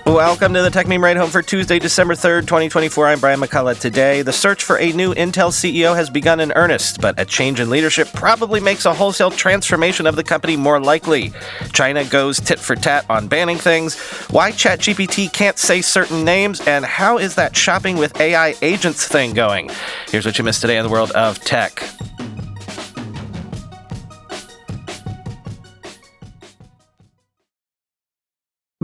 Welcome to the Techmeme Ride Home for Tuesday, December 3rd, 2024. I'm Brian McCullough. Today, the search for a new Intel CEO has begun in earnest, but a change in leadership probably makes a wholesale transformation of the company more likely. China goes tit for tat on banning things, why ChatGPT can't say certain names, and how is that shopping with AI agents thing going? Here's what you missed today in the world of tech.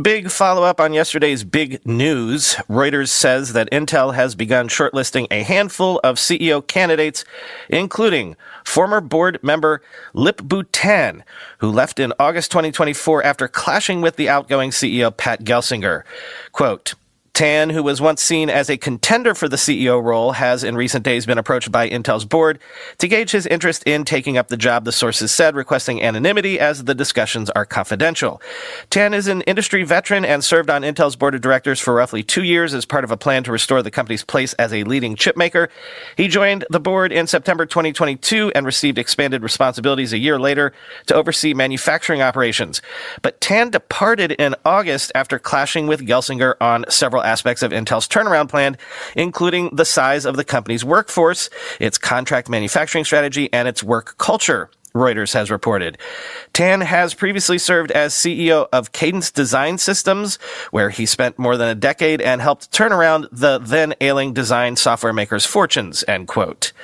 Big follow-up on yesterday's big news. Reuters says that Intel has begun shortlisting a handful of CEO candidates, including former board member Lip-Bu Tan, who left in August 2024 after clashing with the outgoing CEO Pat Gelsinger. Quote, Tan, who was once seen as a contender for the CEO role, has in recent days been approached by Intel's board to gauge his interest in taking up the job, the sources said, requesting anonymity as the discussions are confidential. Tan is an industry veteran and served on Intel's board of directors for roughly 2 years as part of a plan to restore the company's place as a leading chip maker. He joined the board in September 2022 and received expanded responsibilities a year later to oversee manufacturing operations. But Tan departed in August after clashing with Gelsinger on several aspects of Intel's turnaround plan, including the size of the company's workforce, its contract manufacturing strategy, and its work culture, Reuters has reported. Tan has previously served as CEO of Cadence Design Systems, where he spent more than a decade and helped turn around the then-ailing design software maker's fortunes, end quote.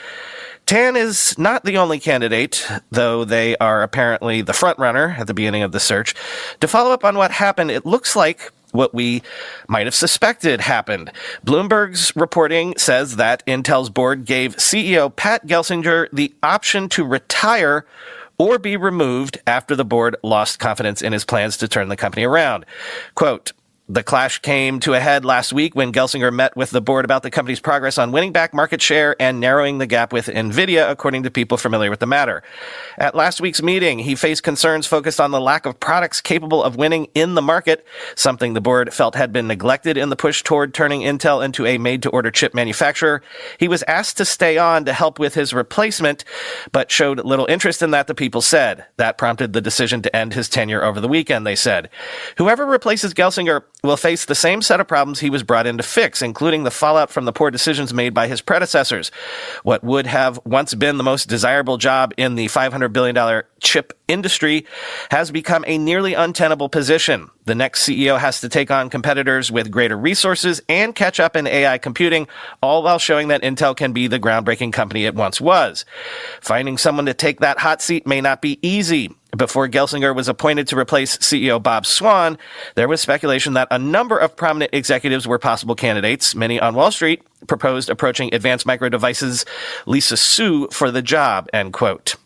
Tan is not the only candidate, though they are apparently the front-runner at the beginning of the search. To follow up on what happened, it looks like what we might have suspected happened. Bloomberg's reporting says that Intel's board gave CEO Pat Gelsinger the option to retire or be removed after the board lost confidence in his plans to turn the company around. Quote, the clash came to a head last week when Gelsinger met with the board about the company's progress on winning back market share and narrowing the gap with NVIDIA, according to people familiar with the matter. At last week's meeting, he faced concerns focused on the lack of products capable of winning in the market, something the board felt had been neglected in the push toward turning Intel into a made-to-order chip manufacturer. He was asked to stay on to help with his replacement, but showed little interest in that, the people said. That prompted the decision to end his tenure over the weekend, they said. Whoever replaces Gelsinger will face the same set of problems he was brought in to fix, including the fallout from the poor decisions made by his predecessors. What would have once been the most desirable job in the $500 billion chip industry has become a nearly untenable position. The next CEO has to take on competitors with greater resources and catch up in AI computing, all while showing that Intel can be the groundbreaking company it once was. Finding someone to take that hot seat may not be easy. Before Gelsinger was appointed to replace CEO Bob Swan, there was speculation that a number of prominent executives were possible candidates. Many on Wall Street proposed approaching Advanced Micro Devices' Lisa Su for the job, end quote.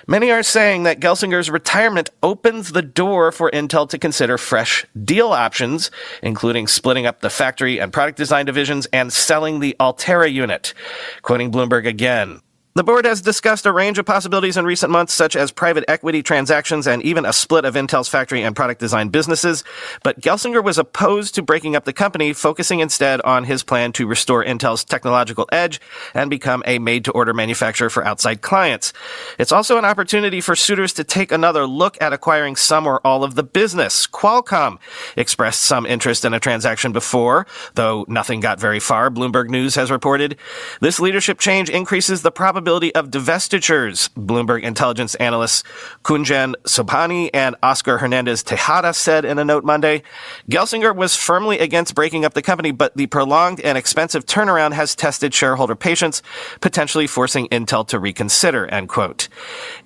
Many are saying that Gelsinger's retirement opens the door for Intel to consider fresh deal options, including splitting up the factory and product design divisions and selling the Altera unit. Quoting Bloomberg again, the board has discussed a range of possibilities in recent months, such as private equity transactions and even a split of Intel's factory and product design businesses. But Gelsinger was opposed to breaking up the company, focusing instead on his plan to restore Intel's technological edge and become a made-to-order manufacturer for outside clients. It's also an opportunity for suitors to take another look at acquiring some or all of the business. Qualcomm expressed some interest in a transaction before, though nothing got very far, Bloomberg News has reported. This leadership change increases the probability of divestitures, Bloomberg intelligence analysts Kunjan Sobhani and Oscar Hernandez Tejada said in a note Monday. Gelsinger was firmly against breaking up the company, but the prolonged and expensive turnaround has tested shareholder patience, potentially forcing Intel to reconsider, end quote.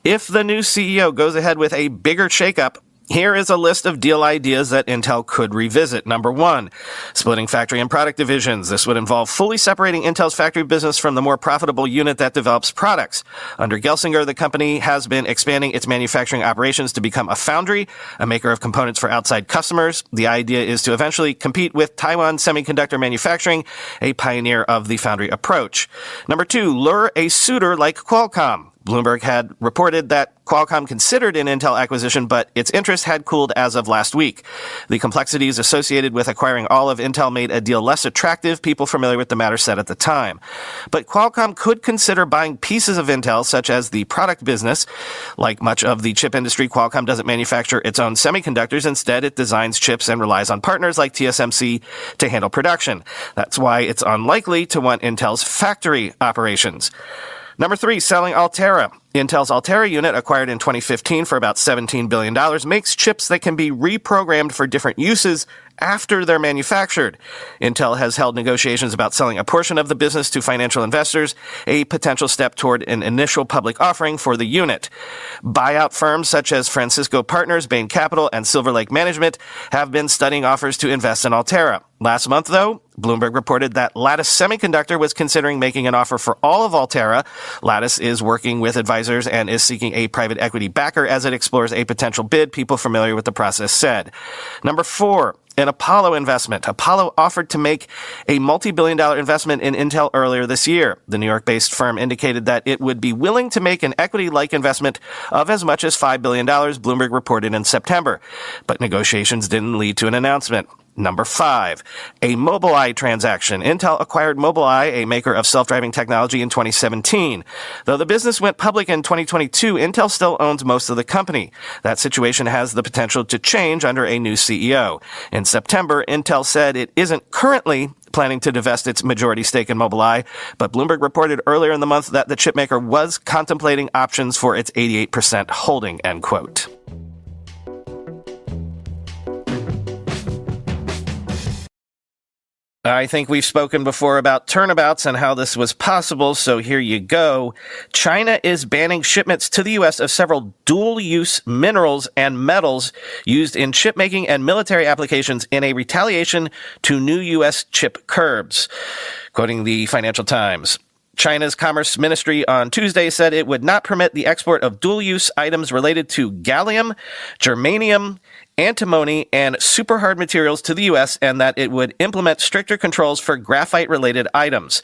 If the new CEO goes ahead with a bigger shakeup, here is a list of deal ideas that Intel could revisit. Number 1, splitting factory and product divisions. This would involve fully separating Intel's factory business from the more profitable unit that develops products. Under Gelsinger, the company has been expanding its manufacturing operations to become a foundry, a maker of components for outside customers. The idea is to eventually compete with Taiwan Semiconductor Manufacturing, a pioneer of the foundry approach. Number 2, lure a suitor like Qualcomm. Bloomberg had reported that Qualcomm considered an Intel acquisition, but its interest had cooled as of last week. The complexities associated with acquiring all of Intel made a deal less attractive, people familiar with the matter said at the time. But Qualcomm could consider buying pieces of Intel, such as the product business. Like much of the chip industry, Qualcomm doesn't manufacture its own semiconductors. Instead, it designs chips and relies on partners like TSMC to handle production. That's why it's unlikely to want Intel's factory operations. Number 3, selling Altera. Intel's Altera unit, acquired in 2015 for about $17 billion, makes chips that can be reprogrammed for different uses after they're manufactured. Intel has held negotiations about selling a portion of the business to financial investors, a potential step toward an initial public offering for the unit. Buyout firms such as Francisco Partners, Bain Capital, and Silver Lake Management have been studying offers to invest in Altera. Last month, though, Bloomberg reported that Lattice Semiconductor was considering making an offer for all of Altera. Lattice is working with advisors and is seeking a private equity backer as it explores a potential bid, people familiar with the process said. Number 4, an Apollo investment. Apollo offered to make a multi-billion-dollar investment in Intel earlier this year. The New York-based firm indicated that it would be willing to make an equity-like investment of as much as $5 billion, Bloomberg reported in September. But negotiations didn't lead to an announcement. Number 5, a Mobileye transaction. Intel acquired Mobileye, a maker of self-driving technology, in 2017. Though the business went public in 2022, Intel still owns most of the company. That situation has the potential to change under a new CEO. In September, Intel said it isn't currently planning to divest its majority stake in Mobileye, but Bloomberg reported earlier in the month that the chipmaker was contemplating options for its 88% holding, end quote. I think we've spoken before about turnabouts and how this was possible, so here you go. China is banning shipments to the U.S. of several dual-use minerals and metals used in chip-making and military applications in a retaliation to new U.S. chip curbs. Quoting the Financial Times, China's Commerce Ministry on Tuesday said it would not permit the export of dual-use items related to gallium, germanium, antimony, and super-hard materials to the U.S., and that it would implement stricter controls for graphite-related items.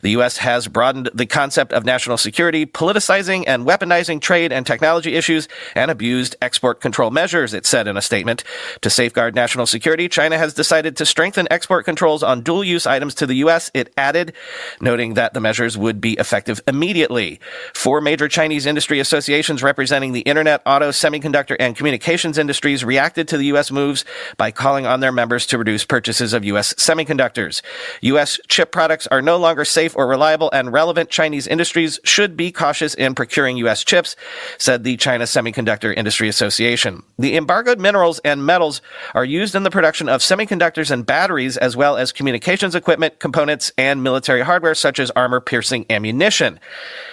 The U.S. has broadened the concept of national security, politicizing and weaponizing trade and technology issues, and abused export control measures, it said in a statement. To safeguard national security, China has decided to strengthen export controls on dual-use items to the U.S., it added, noting that the measures would be effective immediately. 4 major Chinese industry associations representing the internet, auto, semiconductor, and communications industries reacted to the U.S. moves by calling on their members to reduce purchases of U.S. semiconductors. U.S. chip products are no longer safe or reliable, and relevant Chinese industries should be cautious in procuring U.S. chips, said the China Semiconductor Industry Association. The embargoed minerals and metals are used in the production of semiconductors and batteries, as well as communications equipment, components, and military hardware such as armor-piercing ammunition.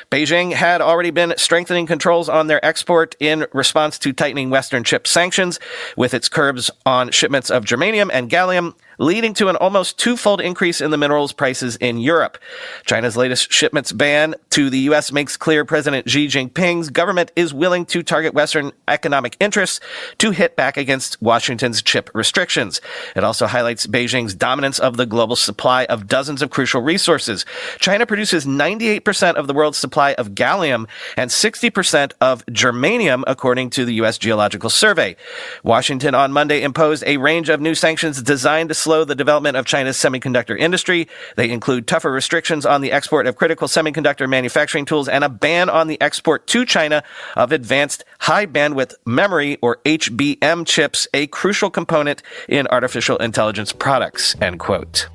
Beijing had already been strengthening controls on their export in response to tightening Western chip sanctions, with its curbs on shipments of germanium and gallium, leading to an almost twofold increase in the minerals prices in Europe. China's latest shipments ban to the U.S. makes clear President Xi Jinping's government is willing to target Western economic interests to hit back against Washington's chip restrictions. It also highlights Beijing's dominance of the global supply of dozens of crucial resources. China produces 98% of the world's supply of gallium and 60% of germanium, according to the U.S. Geological Survey. Washington on Monday imposed a range of new sanctions designed to slow the development of China's semiconductor industry. They include tougher restrictions on the export of critical semiconductor manufacturing tools and a ban on the export to China of advanced high-bandwidth memory, or HBM chips, a crucial component in artificial intelligence products, end quote.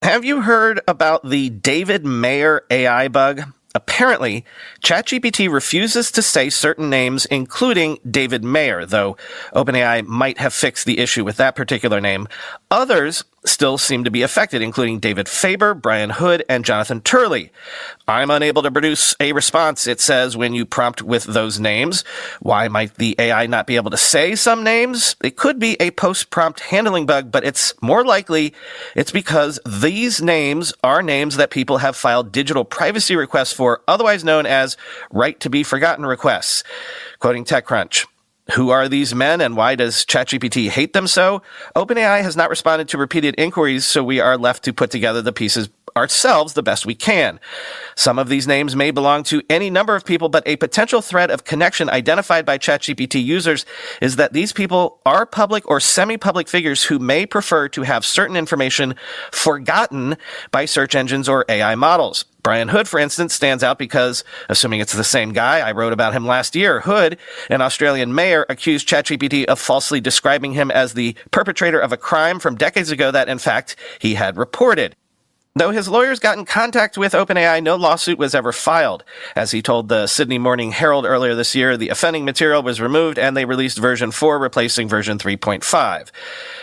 Have you heard about the David Mayer AI bug? Apparently, ChatGPT refuses to say certain names, including David Mayer, though OpenAI might have fixed the issue with that particular name. Others still seem to be affected, including David Faber, Brian Hood, and Jonathan Turley. I'm unable to produce a response, it says, when you prompt with those names. Why might the AI not be able to say some names? It could be a post-prompt handling bug, but it's more likely it's because these names are names that people have filed digital privacy requests for, otherwise known as right-to-be-forgotten requests. Quoting TechCrunch, who are these men and why does ChatGPT hate them so? OpenAI has not responded to repeated inquiries, so we are left to put together the pieces ourselves the best we can. Some of these names may belong to any number of people, but a potential thread of connection identified by ChatGPT users is that these people are public or semi-public figures who may prefer to have certain information forgotten by search engines or AI models. Brian Hood, for instance, stands out because, assuming it's the same guy, I wrote about him last year. Hood, an Australian mayor, accused ChatGPT of falsely describing him as the perpetrator of a crime from decades ago that, in fact, he had reported. Though his lawyers got in contact with OpenAI, no lawsuit was ever filed. As he told the Sydney Morning Herald earlier this year, the offending material was removed and they released version 4, replacing version 3.5.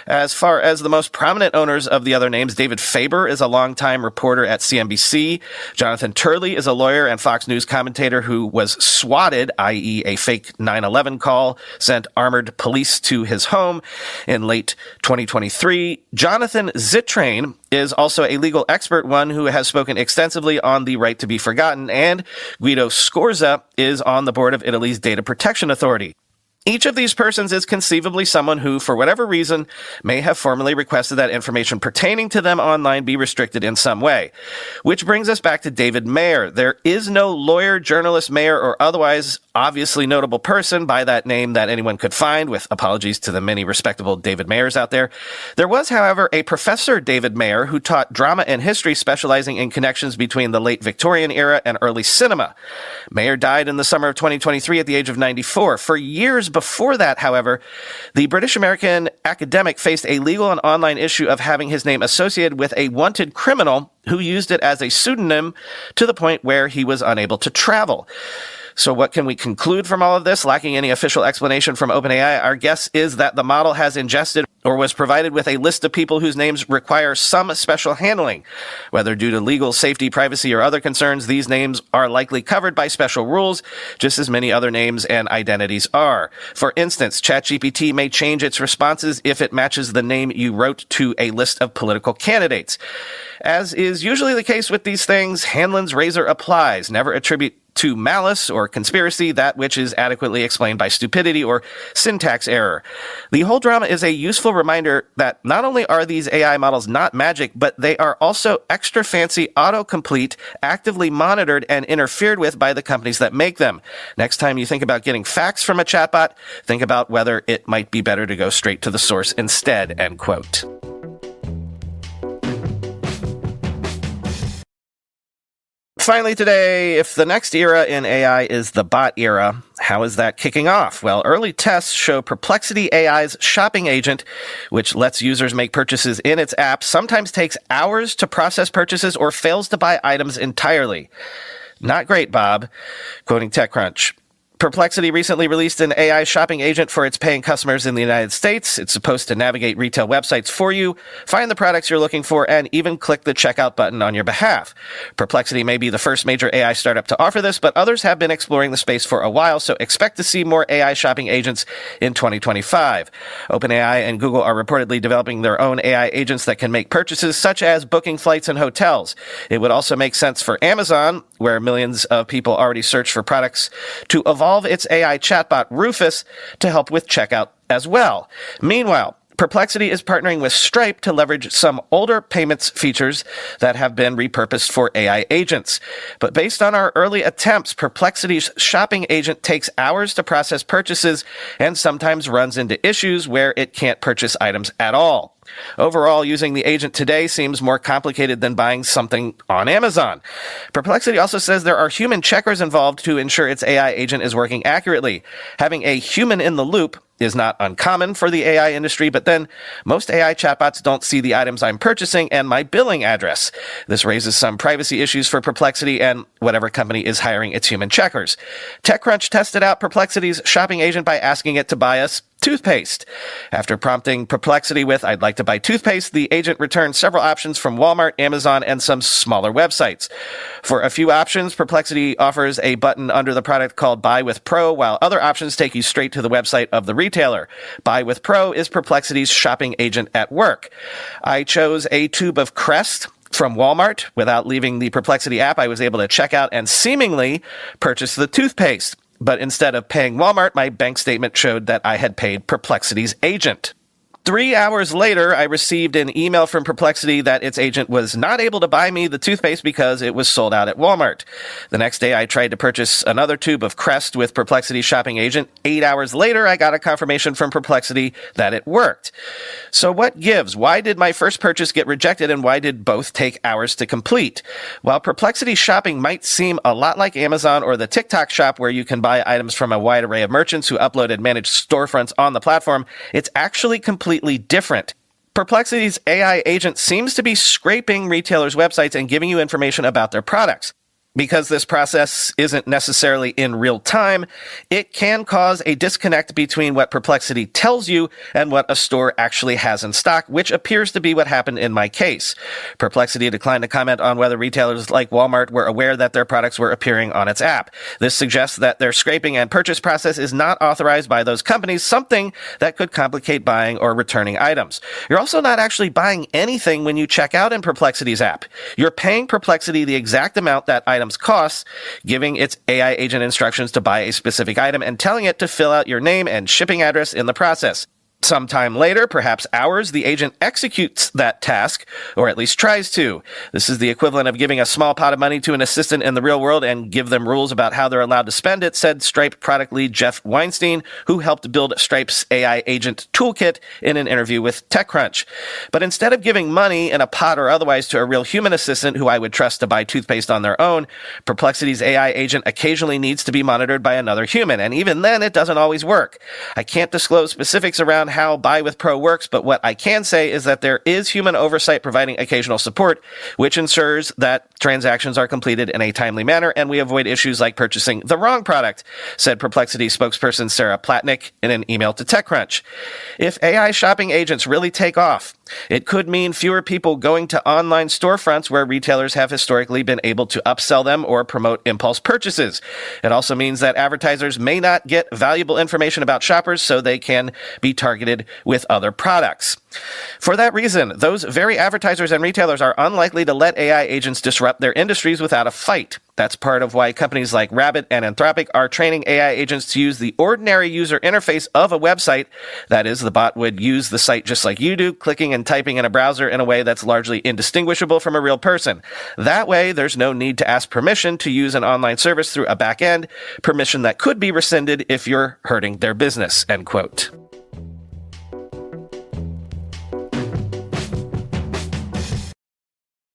As far as the most prominent owners of the other names, David Faber is a longtime reporter at CNBC. Jonathan Turley is a lawyer and Fox News commentator who was swatted, i.e. a fake 9/11 call, sent armored police to his home in late 2023. Jonathan Zittrain is also a legal expert, one who has spoken extensively on the right to be forgotten, and Guido Scorza is on the board of Italy's Data Protection Authority. Each of these persons is conceivably someone who, for whatever reason, may have formally requested that information pertaining to them online be restricted in some way. Which brings us back to David Mayer. There is no lawyer, journalist, mayor, or otherwise obviously notable person by that name that anyone could find, with apologies to the many respectable David Mayers out there. There was, however, a Professor David Mayer who taught drama and history, specializing in connections between the late Victorian era and early cinema. Mayer died in the summer of 2023 at the age of 94. For years before that, however, the British-American academic faced a legal and online issue of having his name associated with a wanted criminal who used it as a pseudonym to the point where he was unable to travel. So what can we conclude from all of this? Lacking any official explanation from OpenAI, our guess is that the model has ingested or was provided with a list of people whose names require some special handling. Whether due to legal, safety, privacy, or other concerns, these names are likely covered by special rules, just as many other names and identities are. For instance, ChatGPT may change its responses if it matches the name you wrote to a list of political candidates. As is usually the case with these things, Hanlon's razor applies. Never attribute to malice or conspiracy that which is adequately explained by stupidity or syntax error. The whole drama is a useful reminder that not only are these AI models not magic, but they are also extra fancy autocomplete, actively monitored and interfered with by the companies that make them. Next time you think about getting facts from a chatbot, think about whether it might be better to go straight to the source instead, end quote. Finally today, if the next era in AI is the bot era, how is that kicking off? Well, early tests show Perplexity AI's shopping agent, which lets users make purchases in its app, sometimes takes hours to process purchases or fails to buy items entirely. Not great, Bob. Quoting TechCrunch. Perplexity recently released an AI shopping agent for its paying customers in the United States. It's supposed to navigate retail websites for you, find the products you're looking for, and even click the checkout button on your behalf. Perplexity may be the first major AI startup to offer this, but others have been exploring the space for a while, so expect to see more AI shopping agents in 2025. OpenAI and Google are reportedly developing their own AI agents that can make purchases, such as booking flights and hotels. It would also make sense for Amazon, where millions of people already search for products, to evolve its AI chatbot Rufus to help with checkout as well. Meanwhile, Perplexity is partnering with Stripe to leverage some older payments features that have been repurposed for AI agents. But based on our early attempts, Perplexity's shopping agent takes hours to process purchases and sometimes runs into issues where it can't purchase items at all. Overall, using the agent today seems more complicated than buying something on Amazon. Perplexity also says there are human checkers involved to ensure its AI agent is working accurately. Having a human in the loop is not uncommon for the AI industry, but then most AI chatbots don't see the items I'm purchasing and my billing address. This raises some privacy issues for Perplexity and whatever company is hiring its human checkers. TechCrunch tested out Perplexity's shopping agent by asking it to buy us toothpaste. After prompting Perplexity with, "I'd like to buy toothpaste," the agent returned several options from Walmart, Amazon, and some smaller websites. For a few options, Perplexity offers a button under the product called Buy with Pro, while other options take you straight to the website of the retailer. Buy with Pro is Perplexity's shopping agent at work. I chose a tube of Crest from Walmart. Without leaving the Perplexity app, I was able to check out and seemingly purchase the toothpaste. But instead of paying Walmart, my bank statement showed that I had paid Perplexity's agent. 3 hours later, I received an email from Perplexity that its agent was not able to buy me the toothpaste because it was sold out at Walmart. The next day, I tried to purchase another tube of Crest with Perplexity's shopping agent. 8 hours later, I got a confirmation from Perplexity that it worked. So what gives? Why did my first purchase get rejected, and why did both take hours to complete? While Perplexity shopping might seem a lot like Amazon or the TikTok shop where you can buy items from a wide array of merchants who upload and manage storefronts on the platform, it's actually completely different. Perplexity's AI agent seems to be scraping retailers' websites and giving you information about their products. Because this process isn't necessarily in real time, it can cause a disconnect between what Perplexity tells you and what a store actually has in stock, which appears to be what happened in my case. Perplexity declined to comment on whether retailers like Walmart were aware that their products were appearing on its app. This suggests that their scraping and purchase process is not authorized by those companies, something that could complicate buying or returning items. You're also not actually buying anything when you check out in Perplexity's app. You're paying Perplexity the exact amount that items costs, giving its AI agent instructions to buy a specific item and telling it to fill out your name and shipping address in the process. Sometime later, perhaps hours, the agent executes that task, or at least tries to. This is the equivalent of giving a small pot of money to an assistant in the real world and give them rules about how they're allowed to spend it, said Stripe product lead Jeff Weinstein, who helped build Stripe's AI agent toolkit in an interview with TechCrunch. But instead of giving money in a pot or otherwise to a real human assistant who I would trust to buy toothpaste on their own, Perplexity's AI agent occasionally needs to be monitored by another human, and even then it doesn't always work. I can't disclose specifics around how Buy with Pro works, but what I can say is that there is human oversight providing occasional support, which ensures that transactions are completed in a timely manner and we avoid issues like purchasing the wrong product, said Perplexity spokesperson Sarah Platnick in an email to TechCrunch. If AI shopping agents really take off, it could mean fewer people going to online storefronts where retailers have historically been able to upsell them or promote impulse purchases. It also means that advertisers may not get valuable information about shoppers, so they can be targeted with other products. For that reason, those very advertisers and retailers are unlikely to let AI agents disrupt their industries without a fight. That's part of why companies like Rabbit and Anthropic are training AI agents to use the ordinary user interface of a website. That is, the bot would use the site just like you do, clicking and typing in a browser in a way that's largely indistinguishable from a real person. That way, there's no need to ask permission to use an online service through a back end, permission that could be rescinded if you're hurting their business, end quote.